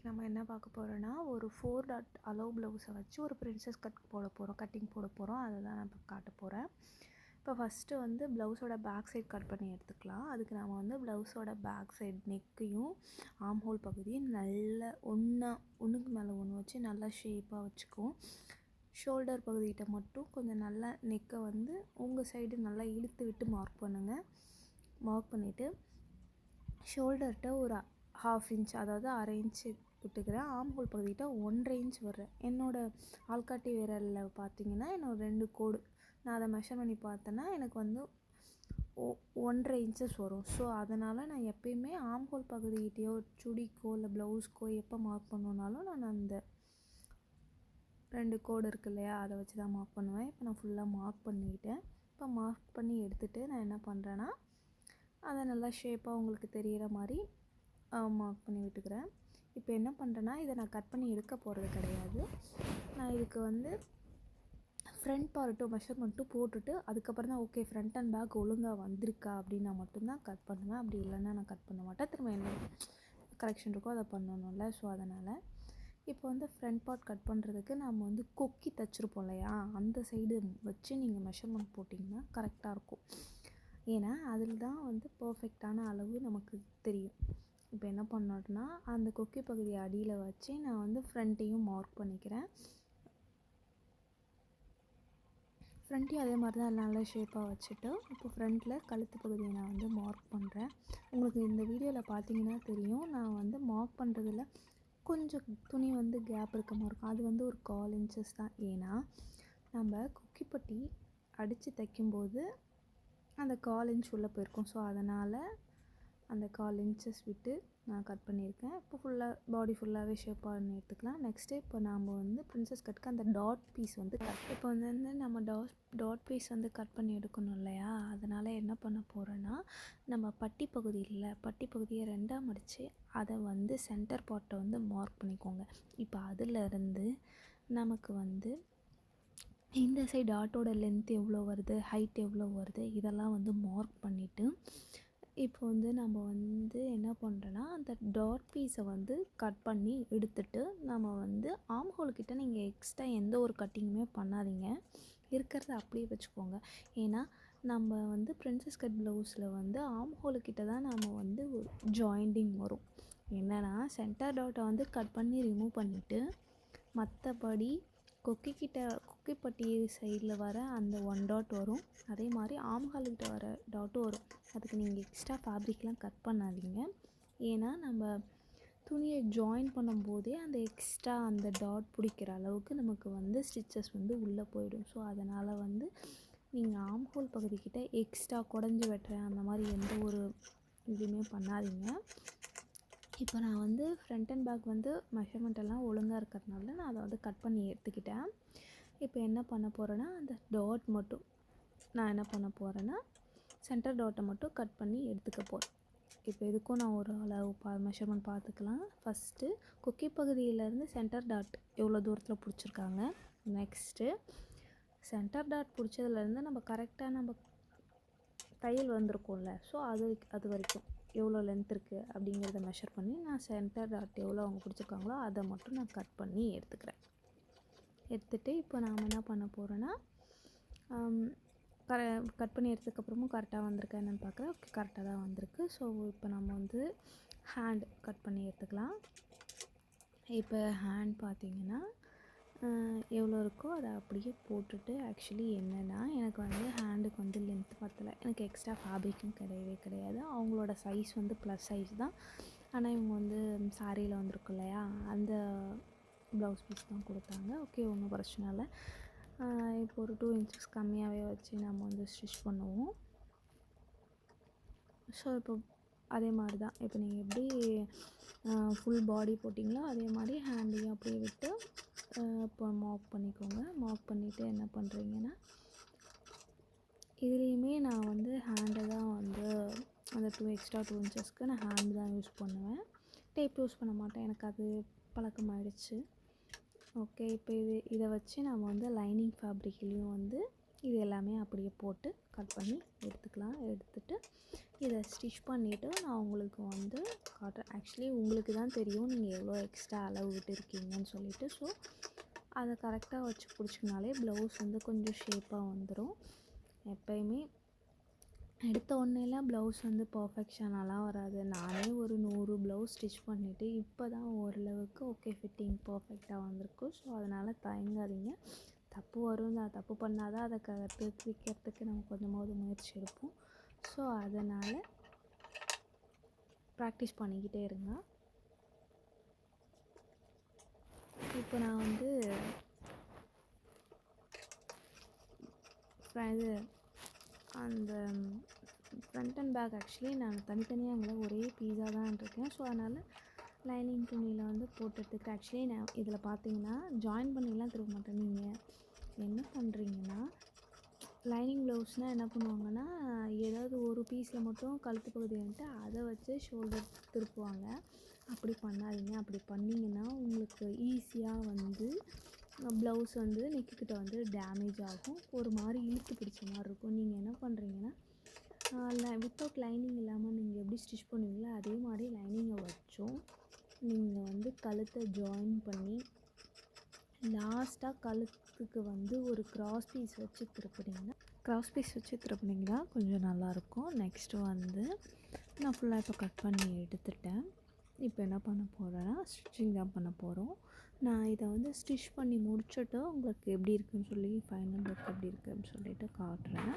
இன்றைக்கி நம்ம என்ன பார்க்க போகிறோன்னா ஒரு 4 டாட் அலோவ் ப்ளவுஸை வச்சு ஒரு பிரின்சஸ் கட் போட போகிறோம், கட்டிங் போட போகிறோம். அதை தான் நான் இப்போ காட்ட போகிறேன். இப்போ ஃபஸ்ட்டு வந்து ப்ளவுஸோட பேக் சைட் கட் பண்ணி எடுத்துக்கலாம். அதுக்கு நம்ம வந்து ப்ளவுஸோட பேக் சைட் நெக்கையும் ஆம் ஹோல் பகுதியும் நல்ல ஒன்றுக்கு மேலே ஒன்று வச்சு நல்லா ஷேப்பாக வச்சுக்குவோம். ஷோல்டர் பகுதிகிட்ட மட்டும் கொஞ்சம் நல்லா நெக்கை வந்து உங்கள் சைடு நல்லா இழுத்து விட்டு மார்க் பண்ணுங்கள். மார்க் பண்ணிவிட்டு ஷோல்டர்கிட்ட ஒரு 1/2 இன்ச், அதாவது 1/2 இன்ச்சு விட்டுக்கிறேன். ஆம் ஹோல் பகுதிக்கிட்ட 1.5 இன்ச் வர்றேன். என்னோடய ஆள்காட்டி விரலில் பார்த்தீங்கன்னா என்னோட 2 கோடு, நான் அதை மெஷர் பண்ணி பார்த்தேன்னா எனக்கு வந்து 1.5 இன்ச்சஸ் வரும். ஸோ அதனால் நான் எப்பயுமே ஆம் ஹோல் பகுதிக்கிட்டேயோ சுடிக்கோ இல்லை ப்ளவுஸ்க்கோ எப்போ மார்க் பண்ணணுன்னாலும் நான் அந்த 2 கோடு இருக்குது இல்லையா, அதை வச்சு தான் மார்க் பண்ணுவேன். இப்போ நான் ஃபுல்லாக மார்க் பண்ணிக்கிட்டேன். இப்போ மார்க் பண்ணி எடுத்துகிட்டு நான் என்ன பண்ணுறேன்னா அதை நல்லா ஷேப்பாக உங்களுக்கு தெரிகிற மாதிரி மார்க் பண்ணி விட்டுக்கிறேன். இப்போ என்ன பண்ணுறேன்னா இதை நான் கட் பண்ணி எடுக்க போகிறது கிடையாது. நான் இதுக்கு வந்து ஃப்ரண்ட் பார்ட்டும் மெஷர்மெண்ட்டும் போட்டுட்டு அதுக்கப்புறம் தான் ஓகே ஃப்ரண்ட் அண்ட் பேக் ஒழுங்காக வந்திருக்கா அப்படின்னா மட்டும்தான் கட் பண்ணுவேன். அப்படி இல்லைன்னா நான் கட் பண்ண மாட்டேன். திரும்ப என்ன கரெக்ஷன் இருக்கோ அதை பண்ணணும்ல. ஸோ அதனால் இப்போ வந்து ஃப்ரண்ட் பார்ட் கட் பண்ணுறதுக்கு நம்ம வந்து கொக்கி தைச்சிருப்போம் இல்லையா, அந்த சைடு வச்சு நீங்கள் மெஷர்மெண்ட் போட்டிங்கன்னா கரெக்டாக இருக்கும். ஏன்னா அதில் தான் வந்து பர்ஃபெக்டான அளவு நமக்கு தெரியும். இப்போ என்ன பண்ணோன்னா அந்த கொக்கி பகுதியை அடியில் வச்சு நான் வந்து ஃப்ரண்ட்டையும் மார்க் பண்ணிக்கிறேன். ஃப்ரண்ட்டையும் அதே மாதிரி தான் நல்லா ஷேப்பாக வச்சுட்டு இப்போ ஃப்ரண்ட்டில் கழுத்து பகுதியை நான் வந்து மார்க் பண்ணுறேன். உங்களுக்கு இந்த வீடியோவில் பார்த்தீங்கன்னா தெரியும், நான் வந்து மார்க் பண்ணுறதுல கொஞ்சம் துணி வந்து கேப் இருக்க மாதிரி இருக்கும். அது வந்து ஒரு 1/4 இன்ச்சஸ் தான். ஏன்னா நம்ம கொக்கிப்பட்டி அடித்து தைக்கும்போது அந்த 1/4 இன்ச் உள்ளே போயிருக்கும். ஸோ அதனால் அந்த 1/4 இன்ச்சஸ் விட்டு நான் கட் பண்ணியிருக்கேன். இப்போ ஃபுல்லாக பாடி ஃபுல்லாகவே ஷேப் பண்ணி எடுத்துக்கலாம். நெக்ஸ்ட்டு இப்போ நாம் வந்து பிரின்சஸ் கட்டுக்கு அந்த டாட் பீஸ் வந்து இப்போ வந்து நம்ம டாட் பீஸ் வந்து கட் பண்ணி எடுக்கணும் இல்லையா, அதனால் என்ன பண்ண போகிறேன்னா நம்ம பட்டி பகுதியை 2ஆக மடித்து அதை வந்து சென்டர் பார்ட்டை வந்து மார்க் பண்ணிக்கோங்க. இப்போ அதிலேருந்து நமக்கு வந்து இந்த சைடு டாட்டோட லென்த் எவ்வளோ வருது, ஹைட் எவ்வளோ வருது, இதெல்லாம் வந்து மார்க் பண்ணிவிட்டு இப்போ வந்து நம்ம வந்து என்ன பண்ணுறோன்னா அந்த டாட் பீஸை வந்து கட் பண்ணி எடுத்துகிட்டு நம்ம வந்து ஆம் ஹோல்கிட்ட நீங்கள் எக்ஸ்ட்ரா எந்த ஒரு கட்டிங்குமே பண்ணாதீங்க, இருக்கிறத அப்படியே வச்சுக்கோங்க. ஏன்னா நம்ம வந்து பிரின்சஸ் கட் ப்ளவுஸில் வந்து ஆம் ஹோல்கிட்ட தான் நம்ம வந்து ஒரு ஜாயிண்டிங் வரும். என்னென்னா சென்டர் டாட்டை வந்து கட் பண்ணி ரிமூவ் பண்ணிவிட்டு மற்றபடி கொக்கிப்பட்டி சைடில் வர அந்த 1 டாட் வரும். அதே மாதிரி ஆம்ஹால்கிட்ட வர டாட்டும் வரும். அதுக்கு நீங்கள் எக்ஸ்ட்ரா ஃபேப்ரிக்லாம் கட் பண்ணாதீங்க. ஏன்னா நம்ம துணியை ஜாயின் பண்ணும்போதே அந்த எக்ஸ்ட்ரா அந்த டாட் பிடிக்கிற அளவுக்கு நமக்கு வந்து ஸ்டிச்சஸ் வந்து உள்ளே போயிடும். ஸோ அதனால் வந்து நீங்கள் ஆம்ஹோல் பகுதிக்கிட்ட எக்ஸ்ட்ரா குடஞ்சி வெட்டுறேன் அந்த மாதிரி எந்த ஒரு இதுவுமே பண்ணாதீங்க. இப்போ நான் வந்து ஃப்ரண்ட் அண்ட் பேக் வந்து மெஷர்மெண்ட் எல்லாம் ஒழுங்காக இருக்கிறதுனால நான் அதை வந்து கட் பண்ணி எடுத்துக்கிட்டேன். இப்போ என்ன பண்ண போகிறேன்னா அந்த டாட் மட்டும் நான் என்ன பண்ண போகிறேன்னா சென்டர் டாட்டை மட்டும் கட் பண்ணி எடுத்துக்க போகிறேன். இப்போ இதுக்கும் நான் ஒரு அளவு மெஷர்மெண்ட் பார்த்துக்கலாம். ஃபஸ்ட்டு கொக்கி பகுதியிலேருந்து சென்டர் டாட் எவ்வளோ தூரத்தில் பிடிச்சிருக்காங்க. நெக்ஸ்ட்டு சென்டர் டாட் பிடிச்சதுலேருந்து நம்ம கரெக்டாக நம்ம தையல் வந்திருக்கோம்ல, ஸோ அது வரைக்கும் எவ்வளோ லென்த் இருக்குது அப்படிங்கிறத மெஷர் பண்ணி நான் சென்டர் டாட் எவ்வளோ அவங்க பிடிச்சிருக்காங்களோ அதை மட்டும் நான் கட் பண்ணி எடுத்துக்கிறேன். எடுத்துகிட்டு இப்போ நாம் என்ன பண்ண போகிறோன்னா கட் பண்ணி எடுத்ததுக்கப்புறமும் கரெக்டாக வந்திருக்கா என்னென்னு பார்க்குறேன். ஓகே கரெக்டாக தான் வந்திருக்கு. ஸோ இப்போ நம்ம வந்து ஹேண்ட் கட் பண்ணி எடுத்துக்கலாம். இப்போ ஹேண்ட் பார்த்திங்கன்னா எவ்வளோ இருக்கோ அதை அப்படியே போட்டுட்டு ஆக்சுவலி என்னென்னா எனக்கு வந்து ஹேண்டுக்கு வந்து லென்த் பத்தலை, எனக்கு எக்ஸ்ட்ரா ஃபேப்ரிக்கும் கிடையாது. அவங்களோட சைஸ் வந்து ப்ளஸ் சைஸ் தான். ஆனால் இவங்க வந்து சாரியில் வந்திருக்கு இல்லையா, அந்த ப்ளவுஸ் பீஸ் தான் கொடுத்தாங்க. ஓகே ஒன்றும் பிரச்சனை இல்லை. இப்போ ஒரு 2 இன்ச்சஸ் கம்மியாகவே வச்சு நம்ம வந்து ஸ்டிச் பண்ணுவோம். ஸோ இப்போ அதே மாதிரி தான் இப்போ நீங்கள் எப்படி ஃபுல் பாடி போட்டிங்களோ அதே மாதிரி ஹேண்டையும் அப்படியே விட்டு இப்போ மார்க் பண்ணிக்கோங்க. மார்க் பண்ணிவிட்டு என்ன பண்ணுறீங்கன்னா இதுலேயுமே நான் வந்து ஹேண்டை தான் வந்து அந்த எக்ஸ்ட்ரா 2 இன்ச்சஸ்க்கு நான் ஹேண்டு தான் யூஸ் பண்ணுவேன். டேப் யூஸ் பண்ண மாட்டேன், எனக்கு அது பழக்கமாகிடுச்சு. ஓகே இப்போ இதை வச்சு நம்ம வந்து லைனிங் ஃபேப்ரிக்லேயும் வந்து இது எல்லாமே அப்படியே போட்டு கட் பண்ணி எடுத்துக்கலாம். எடுத்துகிட்டு இதை ஸ்டிச் பண்ணிவிட்டு நான் உங்களுக்கு வந்து காட்டுறேன். ஆக்சுவலி உங்களுக்கு தான் தெரியும் நீங்கள் எவ்வளோ எக்ஸ்ட்ரா அளவு விட்டுருக்கீங்கன்னு சொல்லிவிட்டு. ஸோ அதை கரெக்டாக வச்சு பிடிச்சிங்கனாலே ப்ளவுஸ் வந்து கொஞ்சம் ஷேப்பாக வந்துடும். எப்போயுமே எடுத்த உடனேலாம் ப்ளவுஸ் வந்து பர்ஃபெக்ஷனெல்லாம் வராது. நானே ஒரு 100 ப்ளவுஸ் ஸ்டிச் பண்ணிவிட்டு இப்போ தான் ஓரளவுக்கு ஓகே ஃபிட்டிங் பர்ஃபெக்டாக வந்திருக்கு. ஸோ அதனால் தயங்காதீங்க. தப்பு வரும் தான், தப்பு பண்ணால் தான் அதை திருத்திக்கிறதுக்கு நம்ம கொஞ்சமாவது முயற்சி எடுப்போம். ஸோ அதனால் ப்ராக்டிஸ் பண்ணிக்கிட்டே இருங்க. இப்போ நான் வந்து இது அந்த ஃப்ரண்ட் அண்ட் பேக் ஆக்சுவலி நான் தனித்தனியாக அங்கே ஒரே பீஸாக தான் இருக்கேன். ஸோ அதனால் லைனிங் துணியில் வந்து போட்டுறதுக்கு ஆக்சுவலி நான் இதில் பார்த்தீங்கன்னா ஜாயின் பண்ணிலாம் திரும்ப மாட்டேன். நீங்கள் என்ன பண்ணுறீங்கன்னா, லைனிங் ப்ளவுஸ்னால் என்ன பண்ணுவாங்கன்னா, ஏதாவது ஒரு பீஸில் மட்டும் கழுத்து பகுதி வந்துட்டு அதை வச்சு ஷோல்டர் திருப்புவாங்க. அப்படி பண்ணாதீங்க. அப்படி பண்ணிங்கன்னா உங்களுக்கு ஈஸியாக வந்து ப்ளவுஸ் வந்து நெக்குக்கிட்ட வந்து டேமேஜ் ஆகும். ஒரு மாதிரி இழுத்து பிடிச்ச மாதிரி இருக்கும். நீங்கள் என்ன பண்ணுறீங்கன்னா, வித்தவுட் லைனிங் இல்லாமல் நீங்கள் எப்படி ஸ்டிச் பண்ணுவீங்களோ அதே மாதிரி லைனிங்கை வச்சும் நீங்கள் வந்து கழுத்தை ஜாயின் பண்ணி லாஸ்ட்டாக கழுத்துக்கு வந்து ஒரு கிராஸ் பீஸ் வச்சு திருப்பினீங்கன்னா கொஞ்சம் நல்லாயிருக்கும். நெக்ஸ்ட்டு வந்து நான் ஃபுல்லாக இப்போ கட் பண்ணி எடுத்துட்டேன். இப்போ என்ன பண்ண போகிறேன்னா ஸ்டிச்சிங் தான் பண்ண போகிறோம். நான் இதை வந்து ஸ்டிச் பண்ணி முடிச்சுட்டு உங்களுக்கு எப்படி இருக்குதுன்னு சொல்லி ஃபைனல் லுக் எப்படி இருக்குதுன்னு சொல்லிட்டு காட்டுறேன்.